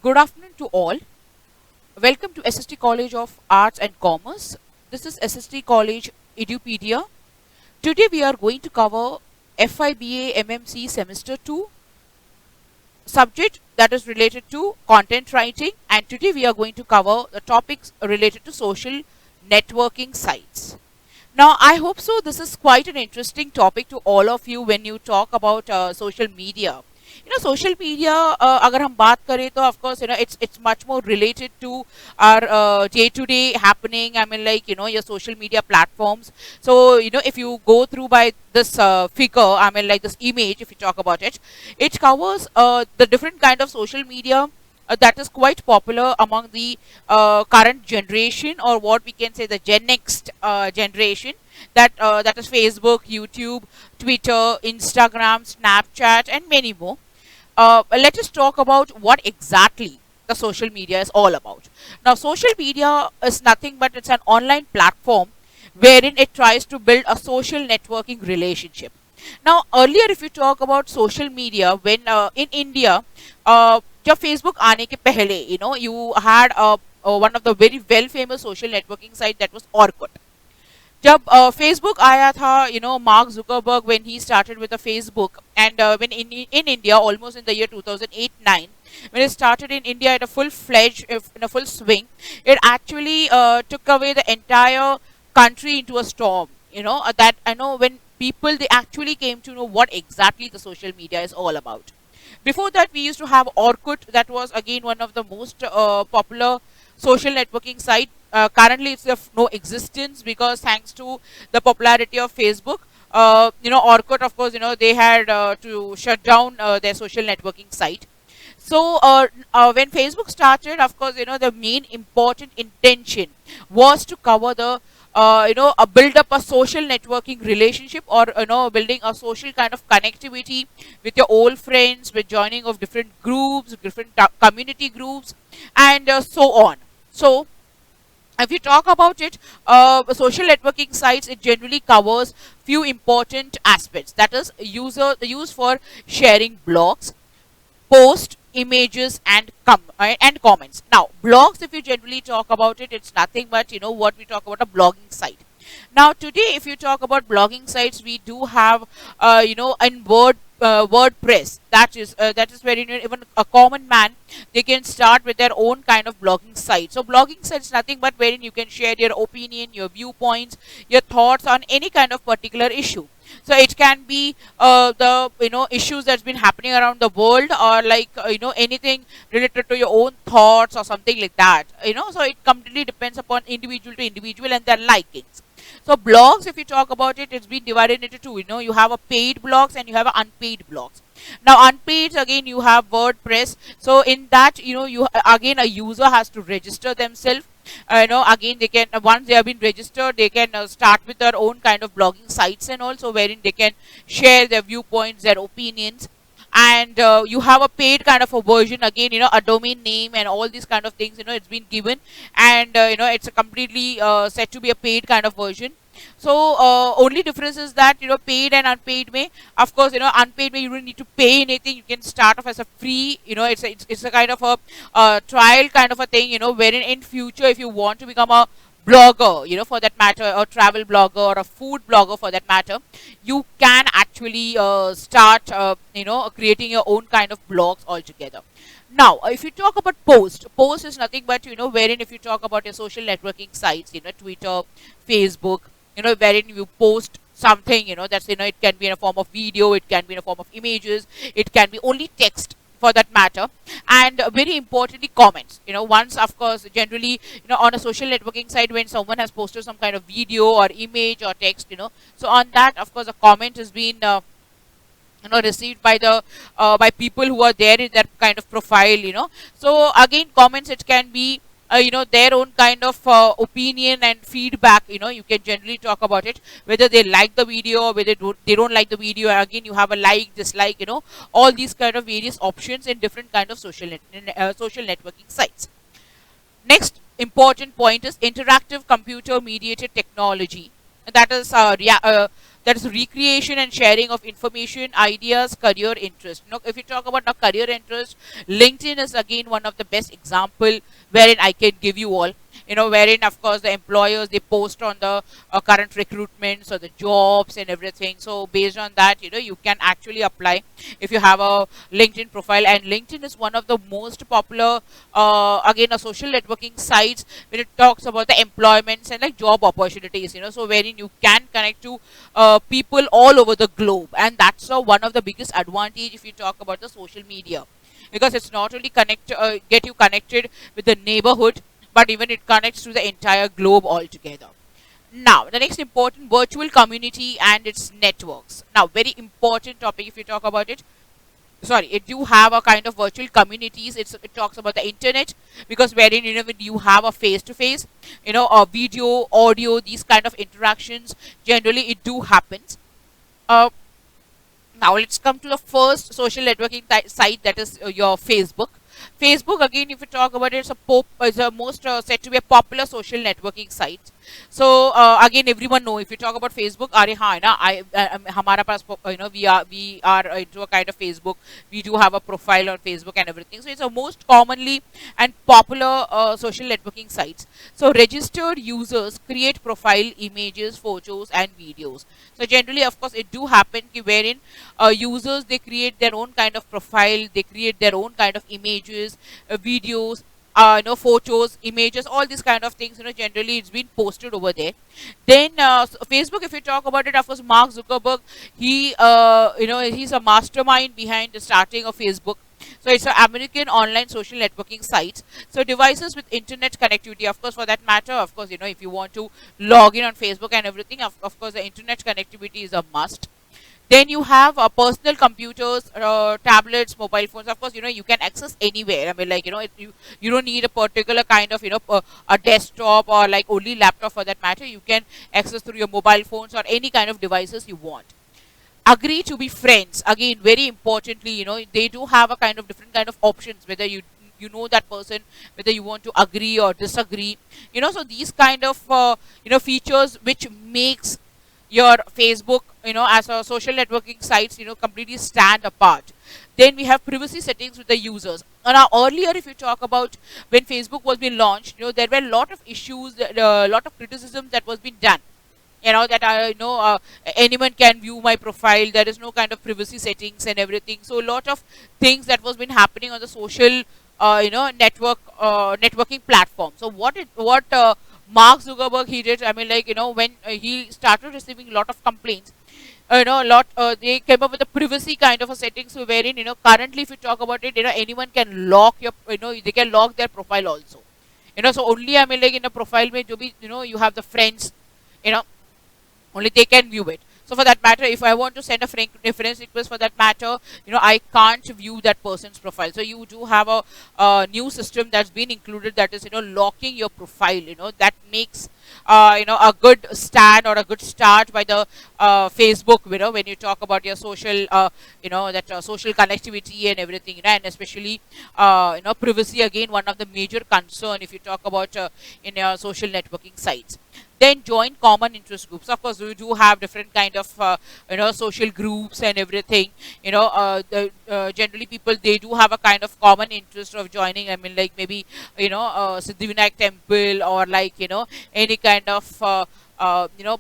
Good afternoon to all. Welcome to SST College of Arts and Commerce. This is SST College Edupedia. Today we are going to cover FIBA MMC Semester 2 subject that is related to content writing, and today we are going to cover the topics related to social networking sites. Now, I hope so. This is quite an interesting topic to all of you when you talk about social media. Social media, अगर हम बात करें तो of course, it's much more related to our day-to-day happening. I mean, like, your social media platforms. So, if you go through by this figure, I mean, like this image, if you talk about it, it covers the different kind of social media that is quite popular among the current generation, or what we can say the Gen Next generation, that is Facebook, YouTube, Twitter, Instagram, Snapchat, and many more. Let us talk about what exactly the social media is all about. Now, social media is nothing but it's an online platform wherein it tries to build a social networking relationship. Now, earlier, if you talk about social media, when in India, जब Facebook आने के पहले, you had one of the very well famous social networking site, that was Orkut. जब Facebook आया था, mark Zuckerberg, when he started with the Facebook, and when in India, almost in the year 2008-9, when it started in India at a full-fledged, in a full swing, it actually took away the entire country into a storm. That I know when people, they actually came to know what exactly the social media is all about. Before that, we used to have Orkut. That was again one of the most popular social networking site. Currently, it's of no existence because thanks to the popularity of Facebook, Orkut, of course, they had to shut down their social networking site. So when Facebook started, of course, the main important intention was to cover the build up a social networking relationship, or building a social kind of connectivity with your old friends, with joining of different groups, different community groups, and so on. So if you talk about it, social networking sites, it generally covers few important aspects, that is use for sharing blogs, post, images, and and comments. Now, blogs, if you generally talk about it, it's nothing but what we talk about, a blogging site. Now, today, if you talk about blogging sites, we do have in WordPress. That is where even a common man, they can start with their own kind of blogging site. So blogging site is nothing but wherein you can share your opinion, your viewpoints, your thoughts on any kind of particular issue. So it can be the issues that's been happening around the world, or like anything related to your own thoughts or something like that. So it completely depends upon individual to individual and their likings. So blogs, if you talk about it, it's been divided into two. You have a paid blogs and you have a unpaid blogs. Now, unpaid, again, you have WordPress. So in that, you again, a user has to register themselves. Again, they can, once they have been registered, they can start with their own kind of blogging sites, and also wherein they can share their viewpoints, their opinions. And you have a paid kind of a version, again, a domain name and all these kind of things, it's been given, and it's a completely set to be a paid kind of version. So only difference is that paid and unpaid may, of course, unpaid may, you don't need to pay anything. You can start off as a free, it's a kind of a trial kind of a thing, wherein in future, if you want to become a blogger, for that matter, or travel blogger, or a food blogger for that matter, you can actually start creating your own kind of blogs altogether. Now, if you talk about post is nothing but wherein, if you talk about your social networking sites, Twitter, Facebook, wherein you post something, that's it can be in a form of video, it can be in a form of images, it can be only text for that matter, and very importantly, comments. Once, of course, generally, on a social networking site, when someone has posted some kind of video or image or text, so on that, of course, a comment has been received by the by people who are there in that kind of profile. So again, comments, it can be their own kind of opinion and feedback. You can generally talk about it, whether they like the video or whether they don't like the video. Again, you have a like, dislike, all these kind of various options in different kind of social networking sites. Next important point is interactive computer mediated technology. That is that is recreation and sharing of information, ideas, career interest. If you talk about now career interest, LinkedIn is again one of the best example wherein I can give you all, wherein of course the employers, they post on the current recruitments or the jobs and everything. So based on that, you can actually apply if you have a LinkedIn profile. And LinkedIn is one of the most popular, again, a social networking sites when it talks about the employments and like job opportunities, so wherein you can connect to people all over the globe. And that's one of the biggest advantage if you talk about the social media, because it's not only get you connected with the neighborhood, but even it connects to the entire globe altogether. Now, the next important, virtual community and its networks. Now, very important topic if you talk about it. Sorry, it do have a kind of virtual communities. It talks about the internet, because wherein when you have a face to face, a video, audio, these kind of interactions, generally it do happens. Uh, Now let's come to the first social networking site, that is your Facebook. Facebook, again, if you talk about it, is a most said to be a popular social networking site. So again, everyone know if you talk about Facebook, अरे हाँ है ना, हमारा पास we are into a kind of Facebook. We do have a profile on Facebook and everything. So it's a most commonly and popular social networking sites. So registered users create profile images, photos, and videos. So generally, of course, it do happen wherein users, they create their own kind of profile, they create their own kind of images, videos, photos, images, all these kind of things. Generally it's been posted over there. Then Facebook, if you talk about it, of course, Mark Zuckerberg, he's a mastermind behind the starting of Facebook. So it's an American online social networking site. So devices with internet connectivity, of course, for that matter, of course, if you want to log in on Facebook and everything, of course, the internet connectivity is a must. Then you have personal computers, tablets, mobile phones. Of course, you can access anywhere. I mean, like, you don't need a particular kind of, a desktop or like only laptop for that matter. You can access through your mobile phones or any kind of devices you want. Agree to be friends. Again, very importantly, they do have a kind of different kind of options, whether you know that person, whether you want to agree or disagree. So these kind of, features which makes your Facebook, as a social networking sites, completely stand apart. Then we have privacy settings with the users. Now earlier, if you talk about when Facebook was being launched, there were a lot of issues, a lot of criticism that was being done, that anyone can view my profile, there is no kind of privacy settings and everything. So a lot of things that was been happening on the social networking platform. So what Mark Zuckerberg, he did, I mean, like, when he started receiving a lot of complaints, they came up with a privacy kind of a setting. So wherein, currently if you talk about it, anyone can lock your, they can lock their profile also. So only, I mean, like, in a profile mein jo bhi, you have the friends, you know only they can view it. So for that matter, if I want to send a friends request, for that matter, I can't view that person's profile. So you do have a new system that's been included, that is, locking your profile. That makes a good stand or a good start by the Facebook, when you talk about your social, that social connectivity and everything, and especially privacy, again, one of the major concern if you talk about in your social networking sites. Then join common interest groups. Of course, we do have different kind of social groups and everything. Generally people, they do have a kind of common interest of joining. I mean, like, maybe Siddhivinayak temple, or like, any kind of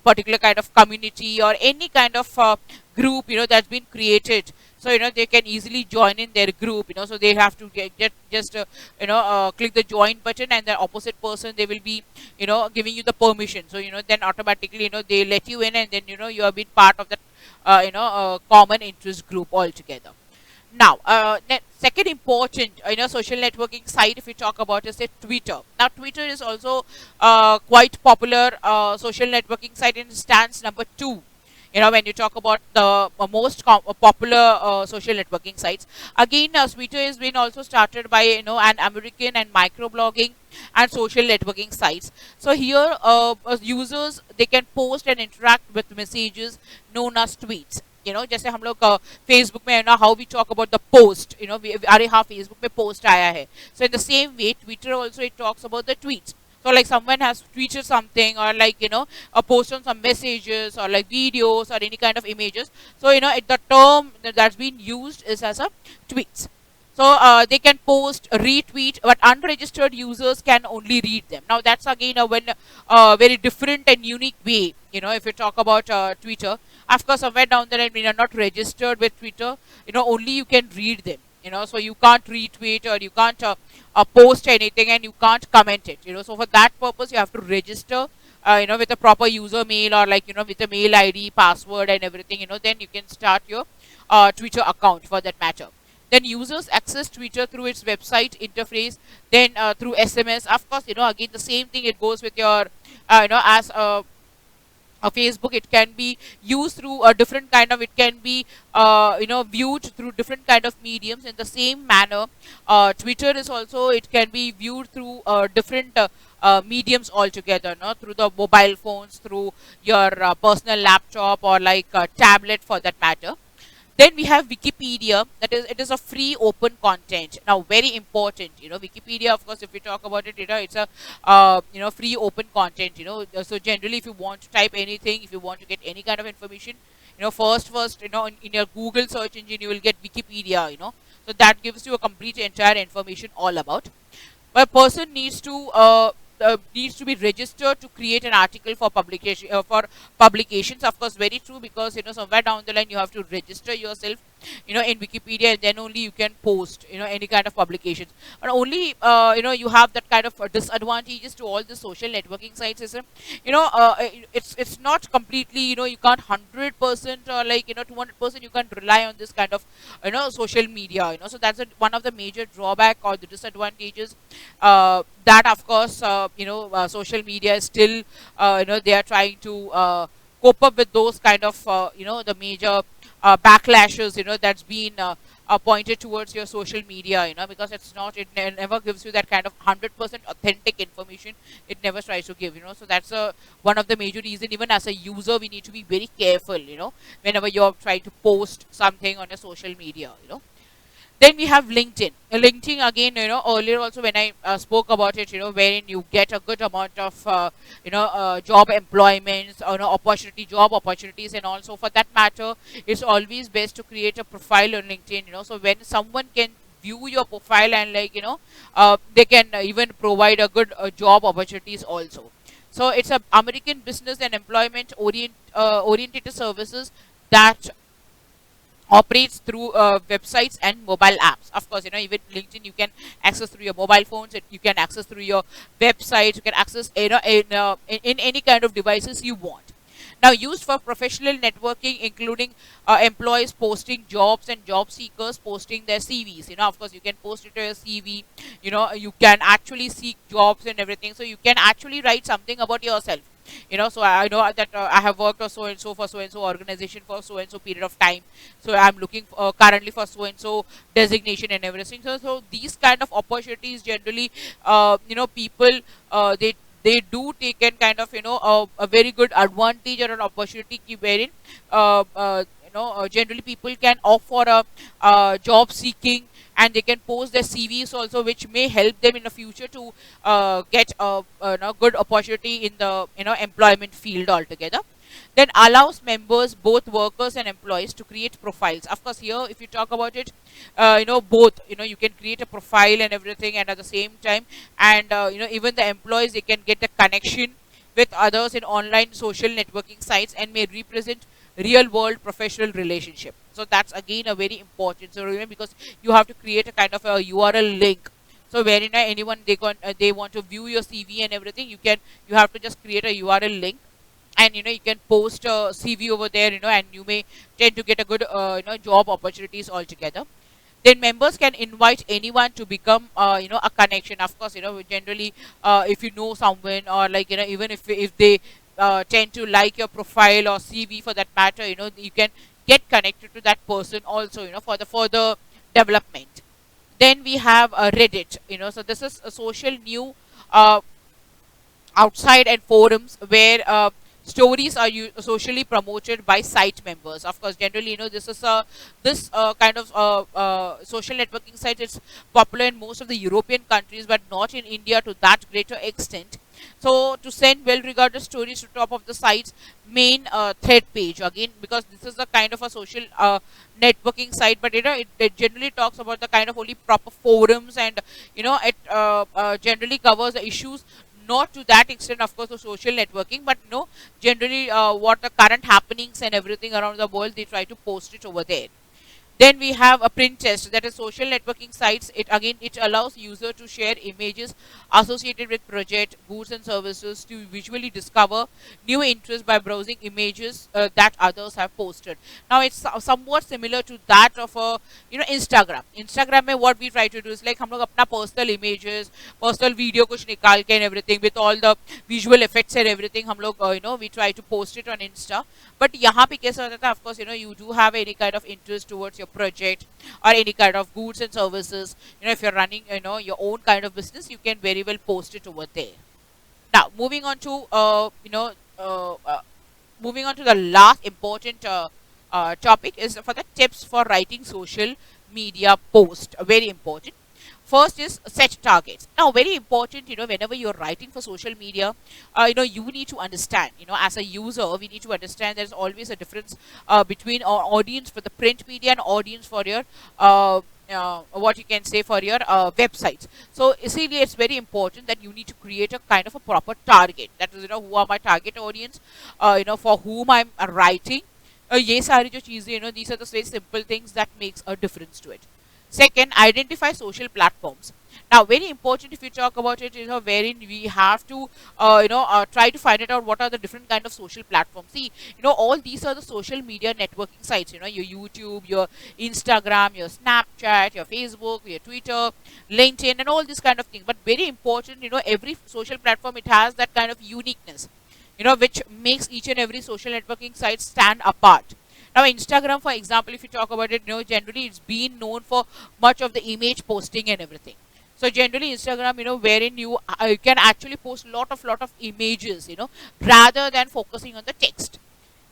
particular kind of community or any kind of group that's been created. So they can easily join in their group. So they have to get just click the join button, and the opposite person, they will be giving you the permission. So then automatically they let you in, and then you have been part of that common interest group altogether. Now, second important social networking site if we talk about is Twitter. Now Twitter is also quite popular social networking site, and stands number 2 when you talk about the popular social networking sites. Again, Twitter has been also started by an American and microblogging and social networking sites. So here users, they can post and interact with messages known as tweets. जैसे हम लोग Facebook में how we talk about the post, अरे हाँ Facebook में post आया है. So in the same way, Twitter also, it talks about the tweets. So like someone has tweeted something, or like a post on some messages or like videos or any kind of images. So the term that's been used is as a tweets. So they can post, retweet, but unregistered users can only read them. Now that's again a very different and unique way. If you talk about Twitter, of course, somewhere down the line when you're not registered with Twitter, only you can read them. So you can't retweet, or you can't post anything, and you can't comment it. So for that purpose, you have to register. With a proper user mail, or like with a mail ID, password, and everything. Then you can start your Twitter account for that matter. Then users access Twitter through its website interface, then through SMS. Of course, again the same thing. It goes with your, as a Facebook. It can be used through a different kind of. It can be, viewed through different kind of mediums. In the same manner, Twitter is also. It can be viewed through different. Mediums altogether, no, through the mobile phones, through your personal laptop, or like tablet for that matter. Then we have Wikipedia. That is, it is a free open content. Now, very important. Wikipedia, of course, if we talk about it, it's a free open content. So generally, if you want to type anything, if you want to get any kind of information, first, in your Google search engine, you will get Wikipedia. So that gives you a complete entire information all about. But a person needs to be registered to create an article for publication, for publications. Of course, very true, because somewhere down the line you have to register yourself in Wikipedia, and then only you can post any kind of publications. And only you have that kind of disadvantages to all the social networking sites is it's not completely, you can't 100% or like 200% you can't rely on this kind of social media. So that's one of the major drawback or the disadvantages, that of course social media is still they are trying to cope up with those kind of the major backlashes that's been pointed towards your social media, because it's not, never gives you that kind of 100% authentic information. It never tries to give. So that's one of the major reason. Even as a user, we need to be very careful, whenever you're trying to post something on a social media. Then we have LinkedIn. LinkedIn again, earlier also when I spoke about it, wherein you get a good amount of, job employments, or job opportunities, and also for that matter, it's always best to create a profile on LinkedIn. So when someone can view your profile, and like they can even provide a good job opportunities also. So it's a American business and employment oriented services that operates through websites and mobile apps. Of course, even LinkedIn you can access through your mobile phones. You can access through your website. You can access in any kind of devices you want. Now, used for professional networking, including employees posting jobs and job seekers posting their CVs. Of course, you can post it to your CV. You can actually seek jobs and everything. So you can actually write something about yourself. So I know that I have worked for so and so organization for so and so period of time. So I'm looking currently for so and so designation and everything. So these kind of opportunities generally, people they do take in kind of a very good advantage or an opportunity wherein generally people can opt for a job seeking, and they can post their CVs also, which may help them in the future to get a good opportunity in the employment field altogether. Then allows members, both workers and employees, to create profiles. Of course, here if you talk about it, both, you can create a profile and everything, and at the same time, and even the employees, they can get a connection with others in online social networking sites, and may represent real world professional relationship. So that's again a very important. So remember, because you have to create a kind of a URL link. So wherein anyone they want to view your CV and everything, you have to just create a URL link, and you can post a CV over there, and you may tend to get a good job opportunities altogether. Then members can invite anyone to become a connection. Of course, generally if you know someone, or like even if they tend to like your profile or CV for that matter, you can get connected to that person also, for the further development. Then we have Reddit. So this is a social new uh, outside and forums where stories are socially promoted by site members. Of course, generally, this is this kind of social networking site is popular in most of the European countries, but not in India to that greater extent. So to send well-regarded stories to top of the site's main thread page, again because this is a kind of a social networking site, but it generally talks about the kind of only proper forums, and it generally covers the issues, not to that extent of course of social networking, but generally what the current happenings and everything around the world, they try to post it over there. Then we have a print test, that is social networking sites. It allows user to share images associated with project, goods and services, to visually discover new interests by browsing images that others have posted. Now it's somewhat similar to that of a Instagram. Instagram में what we try to do is like हम लोग अपना personal images, personal video कुछ निकाल के and everything with all the visual effects and everything हम लोग we try to post it on Insta. But यहाँ पे कैसा होता था, of course you do have any kind of interest towards your project or any kind of goods and services. If you're running your own kind of business, you can very well post it over there. Now moving on to the last important topic is for the tips for writing social media post. Very important. First is set targets. Now, very important, whenever you're writing for social media, you need to understand, as a user, we need to understand there's always a difference between our audience for the print media and audience for your what you can say for your websites. So essentially it's very important that you need to create a kind of a proper target, that is who are my target audience, for whom I'm writing. ये सारी जो चीजें, these are the very simple things that makes a difference to it. Second, identify social platforms. Now, very important if you talk about it, wherein we have to, try to find it out what are the different kind of social platforms. See, all these are the social media networking sites. Your YouTube, your Instagram, your Snapchat, your Facebook, your Twitter, LinkedIn, and all this kind of thing. But very important, every social platform, it has that kind of uniqueness, which makes each and every social networking site stand apart. Now, Instagram, for example, if you talk about it, generally it's been known for much of the image posting and everything. So generally, Instagram, wherein you can actually post lot of images, rather than focusing on the text.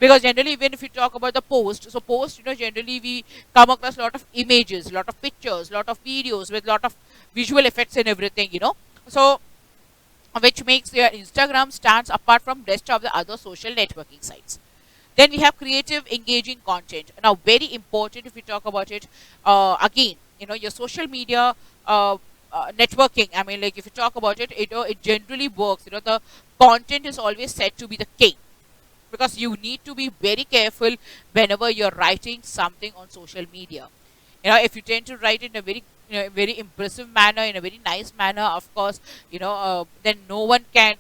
Because generally, even if you talk about the post, so post, generally we come across lot of images, lot of pictures, lot of videos with lot of visual effects and everything, So which makes your Instagram stands apart from rest of the other social networking sites. Then we have creative, engaging content. Now, very important if we talk about it. Again, your social media networking. I mean, like if you talk about it, it generally works. The content is always said to be the king, because you need to be very careful whenever you're writing something on social media. If you tend to write in a very impressive manner, in a very nice manner, of course, then no one can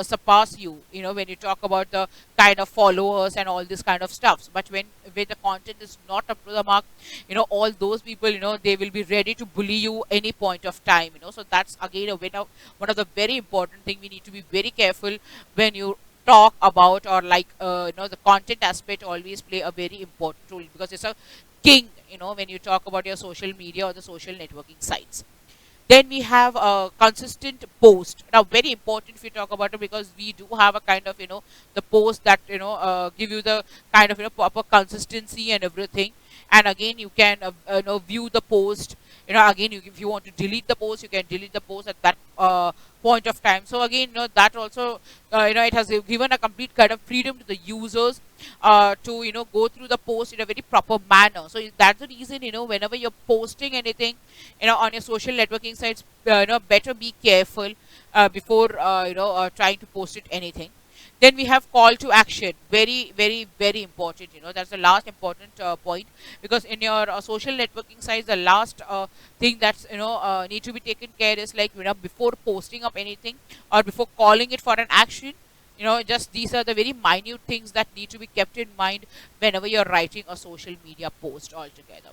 surpass you, when you talk about the kind of followers and all this kind of stuff. But when the content is not up to the mark, all those people, they will be ready to bully you any point of time. So that's again one of the very important thing. We need to be very careful when you talk about, or like the content aspect always play a very important role, because it's a king, when you talk about your social media or the social networking sites. Then we have a consistent post. Now, very important if you talk about it, because we do have a kind of the post that give you the kind of proper consistency and everything. And again, you can view the post. Again, if you want to delete the post, you can delete the post at that point of time. So again, that also it has given a complete kind of freedom to the users to go through the post in a very proper manner. So that's the reason, whenever you're posting anything on your social networking sites, better be careful before trying to post it anything. Then we have call to action. Very, very, very important. That's the last important point, because in your social networking sites, the last thing that's need to be taken care is like before posting up anything or before calling it for an action. Just these are the very minute things that need to be kept in mind whenever you're writing a social media post altogether.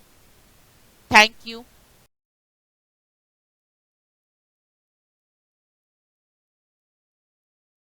Thank you.